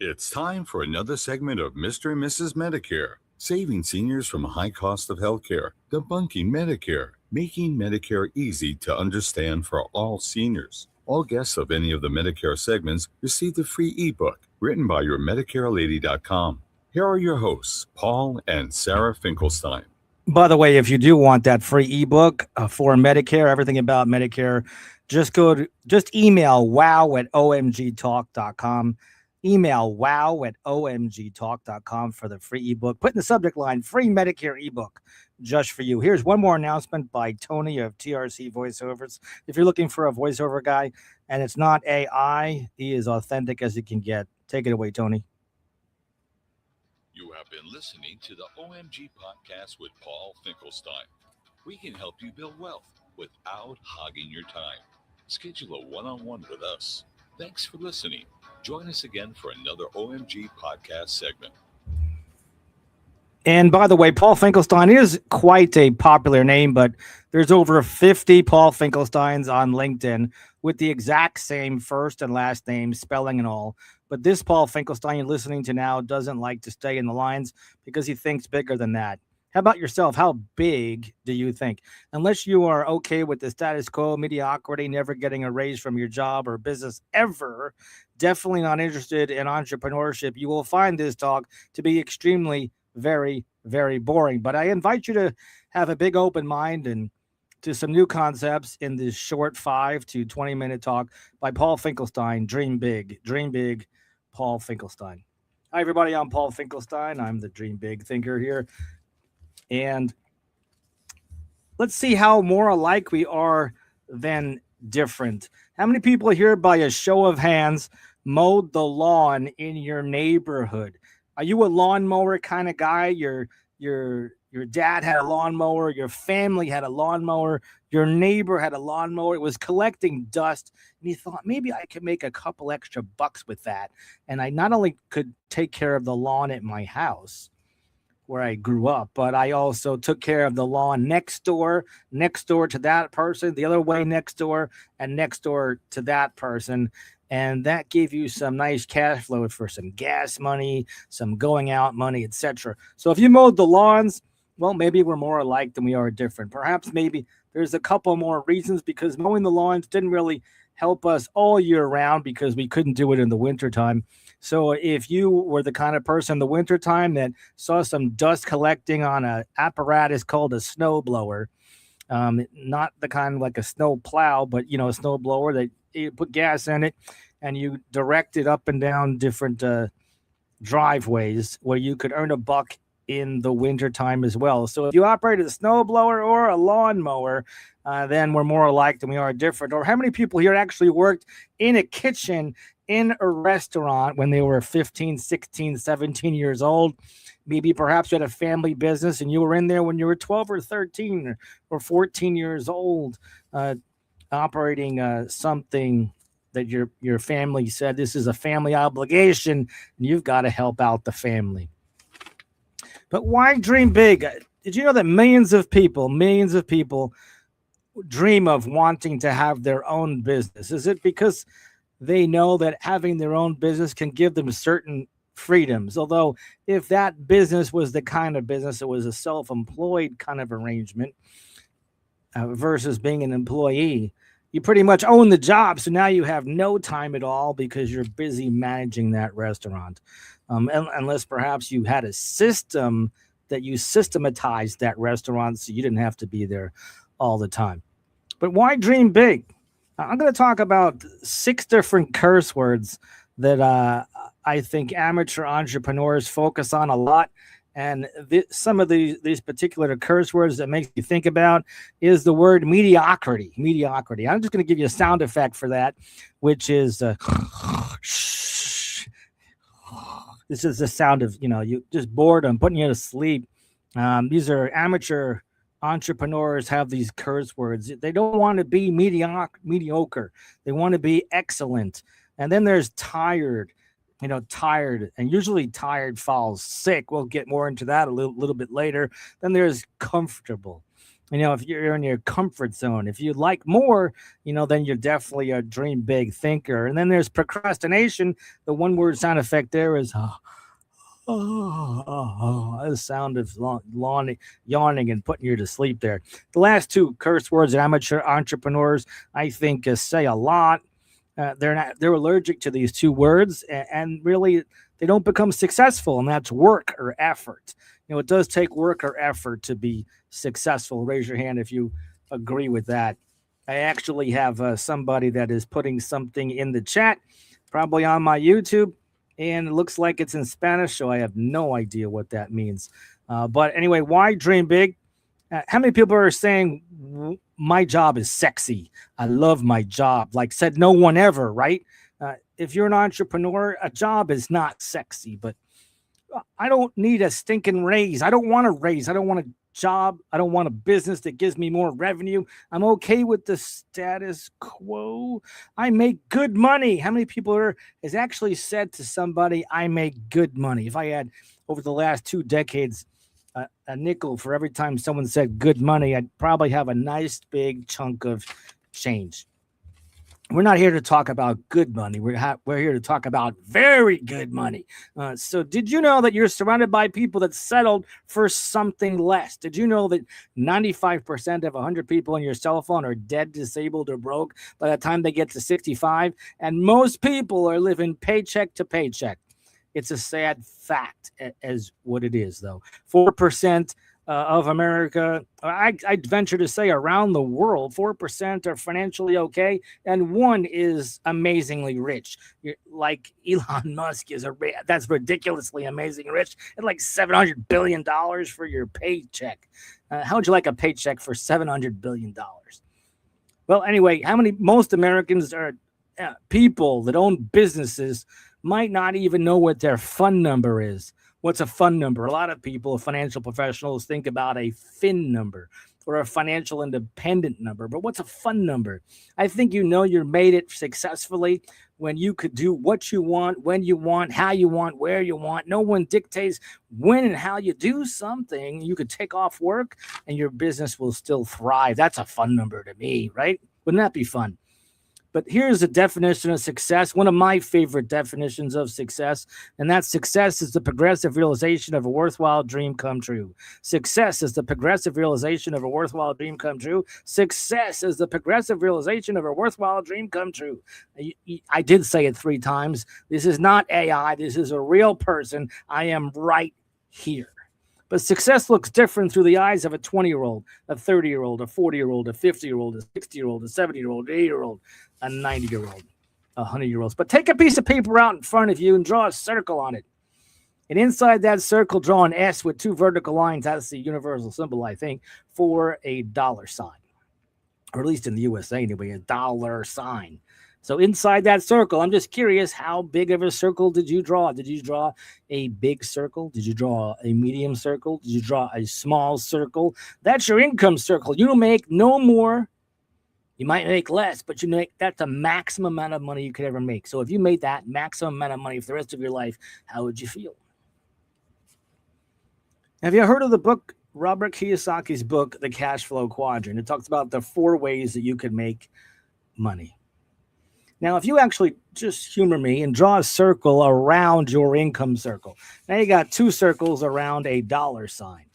It's time for another segment of Mr. and Mrs. Medicare, saving seniors from a high cost of healthcare, debunking Medicare, making Medicare easy to understand for all seniors. All guests of any of the Medicare segments receive the free ebook written by your MedicareLady.com. Here are your hosts, Paul and Sarah Finkelstein. By the way, if you do want that free ebook for Medicare, everything about Medicare, just email wow@omgtalk.com. Email wow@omgtalk.com for the free ebook. Put in the subject line, free Medicare ebook, just for you. Here's one more announcement by Tony of TRC Voiceovers. If you're looking for a voiceover guy and it's not AI, he is authentic as he can get. Take it away, Tony. You have been listening to the OMG podcast with Paul Finkelstein. We can help you build wealth without hogging your time. Schedule a one-on-one with us. Thanks for listening. Join us again for another OMG podcast segment. And by the way, Paul Finkelstein is quite a popular name, but there's over 50 Paul Finkelsteins on LinkedIn with the exact same first and last name, spelling and all. But this Paul Finkelstein you're listening to now doesn't like to stay in the lines because he thinks bigger than that. How about yourself? How big do you think? Unless you are okay with the status quo, mediocrity, never getting a raise from your job or business ever, definitely not interested in entrepreneurship, you will find this talk to be extremely very, very boring. But I invite you to have a big open mind and to some new concepts in this short 5 to 20 minute talk by Paul Finkelstein. Dream big, Paul Finkelstein. Hi, everybody. I'm Paul Finkelstein. I'm the Dream Big thinker here. And let's see how more alike we are than different. How many people here, by a show of hands, mowed the lawn in your neighborhood? Are you a lawnmower kind of guy? Your dad had a lawnmower. Your family had a lawnmower. Your neighbor had a lawnmower. It was collecting dust. And you thought, maybe I could make a couple extra bucks with that. And I not only could take care of the lawn at my house where I grew up, but I also took care of the lawn next door to that person, the other way next door, and next door to that person. And that gave you some nice cash flow for some gas money, some going out money, etc. So if you mowed the lawns, well, maybe we're more alike than we are different. Perhaps maybe there's a couple more reasons, because mowing the lawns didn't really help us all year round because we couldn't do it in the wintertime. So if you were the kind of person in the wintertime that saw some dust collecting on an apparatus called a snow blower, not the kind like a snow plow, but, a snow blower that you put gas in it and you direct it up and down different driveways where you could earn a buck in the wintertime as well. So if you operated a snow blower or a lawnmower, then we're more alike than we are different. Or how many people here actually worked in a kitchen in a restaurant when they were 15, 16, 17 years old? Maybe perhaps you had a family business and you were in there when you were 12 or 13 or 14 years old, operating something that your family said, this is a family obligation and you've got to help out the family. But why dream big? Did you know that millions of people dream of wanting to have their own business? Is it because they know that having their own business can give them certain freedoms? Although if that business was the kind of business, it was a self-employed kind of arrangement versus being an employee, you pretty much own the job. So now you have no time at all because you're busy managing that restaurant. Unless perhaps you had a system that you systematized that restaurant so you didn't have to be there all the time. But why dream big? I'm going to talk about 6 different curse words that I think amateur entrepreneurs focus on a lot. And some of these particular curse words that make you think about is the word mediocrity. Mediocrity. I'm just going to give you a sound effect for that, which is this is the sound of, you just boredom, putting you to sleep. These are amateur entrepreneurs have these curse words. They don't want to be mediocre. They want to be excellent. And then there's tired, tired, and usually tired follows sick. We'll get more into that a little bit later. Then there's comfortable. If you're in your comfort zone, if you like more, then you're definitely a dream big thinker. And then there's procrastination. The one word sound effect there is the sound of yawning and putting you to sleep there. The last two curse words that amateur entrepreneurs, I think, say a lot. They're allergic to these two words, and really they don't become successful, and that's work or effort. It does take work or effort to be successful. Raise your hand if you agree with that. I actually have somebody that is putting something in the chat, probably on my YouTube, and it looks like it's in Spanish, so I have no idea what that means. But anyway, why dream big? How many people are saying my job is sexy? I love my job. Like said no one ever, right? If you're an entrepreneur, a job is not sexy, but I don't need a stinking raise. I don't want a raise. I don't want a job. I don't want a business that gives me more revenue. I'm okay with the status quo. I make good money. How many people has actually said to somebody, I make good money? If I had over the last 2 decades, a nickel for every time someone said good money, I'd probably have a nice big chunk of change. We're not here to talk about good money. We're here to talk about very good money. So did you know that you're surrounded by people that settled for something less? Did you know that 95% of 100 people on your cell phone are dead, disabled, or broke by the time they get to 65? And most people are living paycheck to paycheck. It's a sad fact as what it is, though. 4% of America, I'd venture to say around the world, 4% are financially okay, and 1 is amazingly rich. Like Elon Musk that's ridiculously amazing rich, at like $700 billion for your paycheck. How would you like a paycheck for $700 billion? Well, anyway, most Americans are people that own businesses might not even know what their fund number is. What's a fund number? A lot of people, financial professionals, think about a FIN number or a financial independent number. But what's a fund number? I think you made it successfully when you could do what you want, when you want, how you want, where you want. No one dictates when and how you do something. You could take off work and your business will still thrive. That's a fund number to me, right? Wouldn't that be fun? But here's a definition of success, one of my favorite definitions of success, and that success is the progressive realization of a worthwhile dream come true. Success is the progressive realization of a worthwhile dream come true. Success is the progressive realization of a worthwhile dream come true. I did say it 3 times. This is not AI. This is a real person. I am right here. But success looks different through the eyes of a 20-year-old, a 30-year-old, a 40-year-old, a 50-year-old, a 60-year-old, a 70-year-old, an 80-year-old, a 90-year-old, a 100-year-old. But take a piece of paper out in front of you and draw a circle on it. And inside that circle, draw an S with 2 vertical lines. That's the universal symbol, I think, for a dollar sign. Or at least in the USA anyway, a dollar sign. So inside that circle, I'm just curious, how big of a circle did you draw? Did you draw a big circle? Did you draw a medium circle? Did you draw a small circle? That's your income circle. You make no more. You might make less, but that's the maximum amount of money you could ever make. So if you made that maximum amount of money for the rest of your life, how would you feel? Have you heard of the book, Robert Kiyosaki's book, The Cash Flow Quadrant? It talks about the 4 ways that you could make money. Now, if you actually just humor me and draw a circle around your income circle, now you got 2 circles around a dollar sign.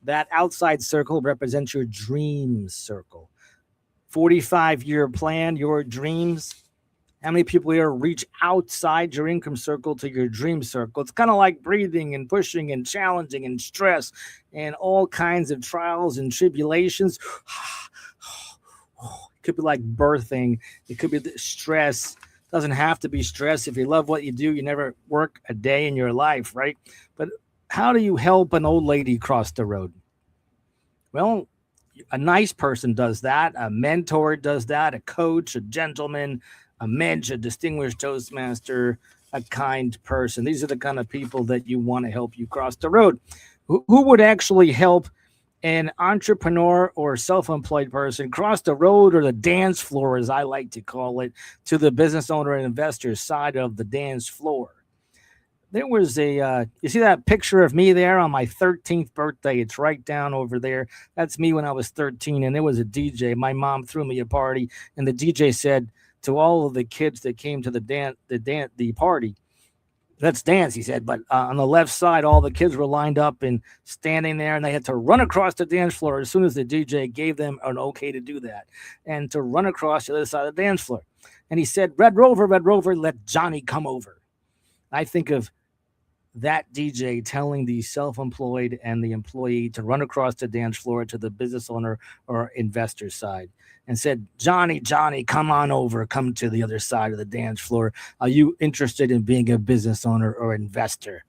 That outside circle represents your dream circle. 45-year plan, your dreams. How many people here reach outside your income circle to your dream circle? It's kind of like breathing and pushing and challenging and stress and all kinds of trials and tribulations. It could be like birthing. It could be stress. It doesn't have to be stress. If you love what you do, you never work a day in your life, right? But how do you help an old lady cross the road? Well, a nice person does that. A mentor does that. A coach, a gentleman, a mensch, a distinguished Toastmaster, a kind person. These are the kind of people that you want to help you cross the road. Who would actually help an entrepreneur or self-employed person cross the road, or the dance floor, as I like to call it, to the business owner and investor side of the dance floor? there was you see that picture of me there on my 13th birthday? It's right down over there. That's me when I was 13. And there was a DJ. My mom threw me a party, and the DJ said to all of the kids that came to the party, let's dance, he said. But on the left side, all the kids were lined up and standing there, and they had to run across the dance floor as soon as the DJ gave them an okay to do that, and to run across the other side of the dance floor. And he said, Red Rover, let Johnny come over. I think of that DJ telling the self-employed and the employee to run across the dance floor to the business owner or investor side and said, Johnny, come on over, come to the other side of the dance floor. Are you interested in being a business owner or investor?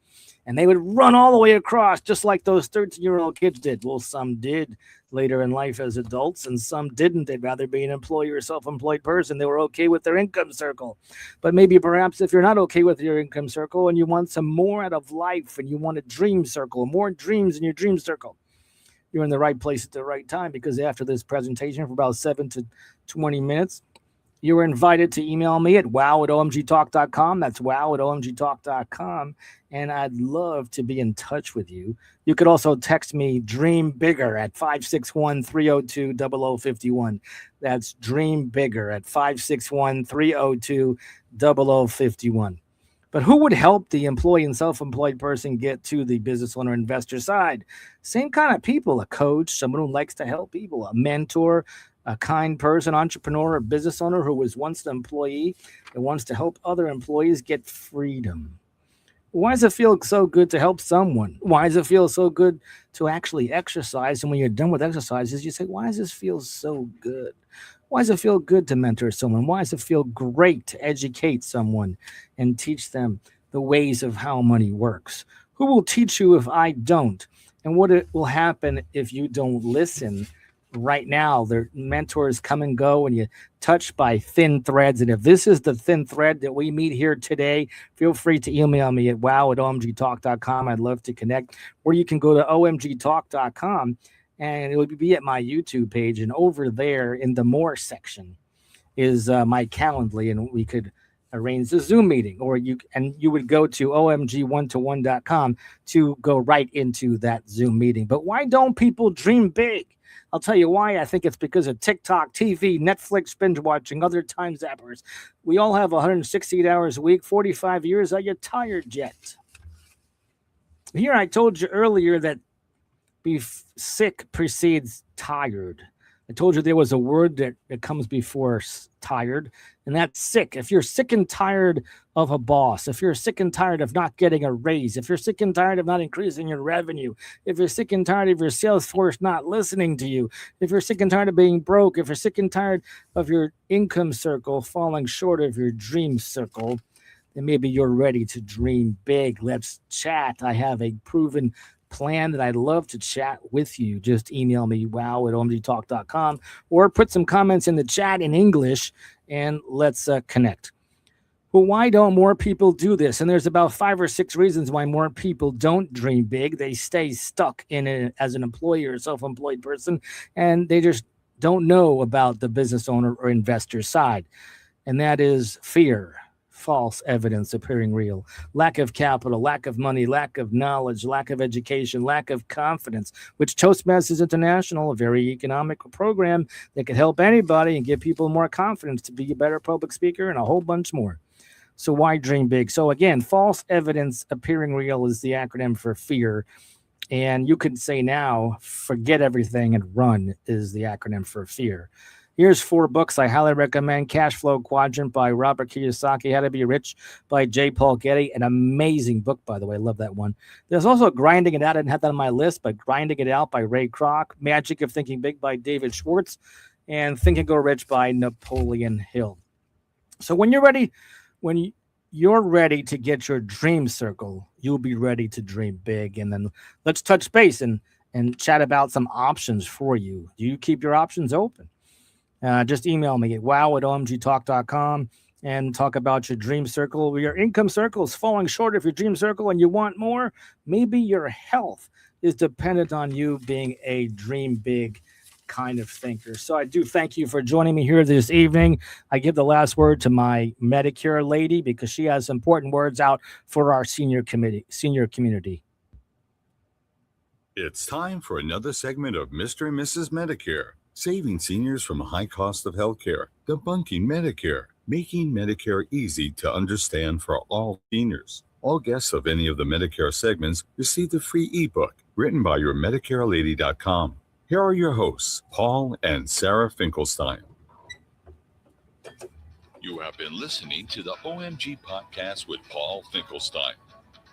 And they would run all the way across, just like those 13-year-old kids did. Well, some did later in life as adults, and some didn't. They'd rather be an employee or self-employed person. They were okay with their income circle. But maybe perhaps if you're not okay with your income circle and you want some more out of life and you want a dream circle, more dreams in your dream circle, you're in the right place at the right time, because after this presentation for about 7 to 20 minutes, you are invited to email me at wow@omgtalk.com. That's wow@omgtalk.com. And I'd love to be in touch with you. You could also text me Dream Bigger at 561-302-0051. That's Dream Bigger at 561-302-0051. But who would help the employee and self-employed person get to the business owner investor side? Same kind of people: a coach, someone who likes to help people, a mentor, a kind person, entrepreneur, a business owner who was once an employee and wants to help other employees get freedom. Why does it feel so good to help someone? Why does it feel so good to actually exercise? And when you're done with exercises, you say, why does this feel so good? Why does it feel good to mentor someone? Why does it feel great to educate someone and teach them the ways of how money works? Who will teach you if I don't? And what will happen if you don't listen? Right now, their mentors come and go, and you touch by thin threads. And if this is the thin thread that we meet here today, feel free to email me at wow@omgtalk.com. I'd love to connect. Or you can go to omgtalk.com, and it would be at my YouTube page. And over there in the More section is my Calendly, and we could arrange a Zoom meeting, or you would go to omg1to1.com to go right into that Zoom meeting. But why don't people dream big? I'll tell you why. I think it's because of TikTok, TV, Netflix, binge watching, other time zappers. We all have 168 hours a week, 45 years. Are you tired yet? Here, I told you earlier that sick precedes tired. I told you there was a word that comes before tired, and that's sick. If you're sick and tired of a boss, if you're sick and tired of not getting a raise, if you're sick and tired of not increasing your revenue, if you're sick and tired of your sales force not listening to you, if you're sick and tired of being broke, if you're sick and tired of your income circle falling short of your dream circle, then maybe you're ready to dream big. Let's chat. I have a proven plan that I'd love to chat with you. Just email me wow@omgtalk.com or put some comments in the chat in English, and let's connect. Well, why don't more people do this? And there's about 5 or 6 reasons why more people don't dream big. They stay stuck in it as an employee or self-employed person, and they just don't know about the business owner or investor side. And that is fear, false evidence appearing real, lack of capital, lack of money, lack of knowledge, lack of education, lack of confidence, which Toastmasters International, a very economic program that could help anybody and give people more confidence to be a better public speaker, and a whole bunch more. So why dream big? So again, false evidence appearing real is the acronym for fear. And you could say now, forget everything and run is the acronym for fear. Here's 4 books I highly recommend. Cash Flow Quadrant by Robert Kiyosaki. How to Be Rich by J. Paul Getty. An amazing book, by the way. I love that one. There's also Grinding It Out. I didn't have that on my list, but Grinding It Out by Ray Kroc. Magic of Thinking Big by David Schwartz. And Think and Go Rich by Napoleon Hill. So when you're ready to get your dream circle, you'll be ready to dream big. And then let's touch base and chat about some options for you. Do you keep your options open? Just email me at wow@omgtalk.com and talk about your dream circle. Your income circle is falling short of your dream circle and you want more. Maybe your health is dependent on you being a dream big kind of thinkers. So I do thank you for joining me here this evening. I give the last word to my Medicare lady because she has important words out for our senior community. It's time for another segment of Mr. and Mrs. Medicare, saving seniors from a high cost of healthcare, debunking Medicare, making Medicare easy to understand for all seniors. All guests of any of the Medicare segments receive the free ebook written by your MedicareLady.com. Here are your hosts, Paul and Sarah Finkelstein. You have been listening to the OMG podcast with Paul Finkelstein.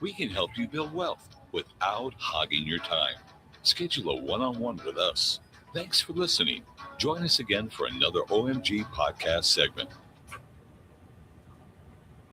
We can help you build wealth without hogging your time. Schedule a one-on-one with us. Thanks for listening. Join us again for another OMG podcast segment.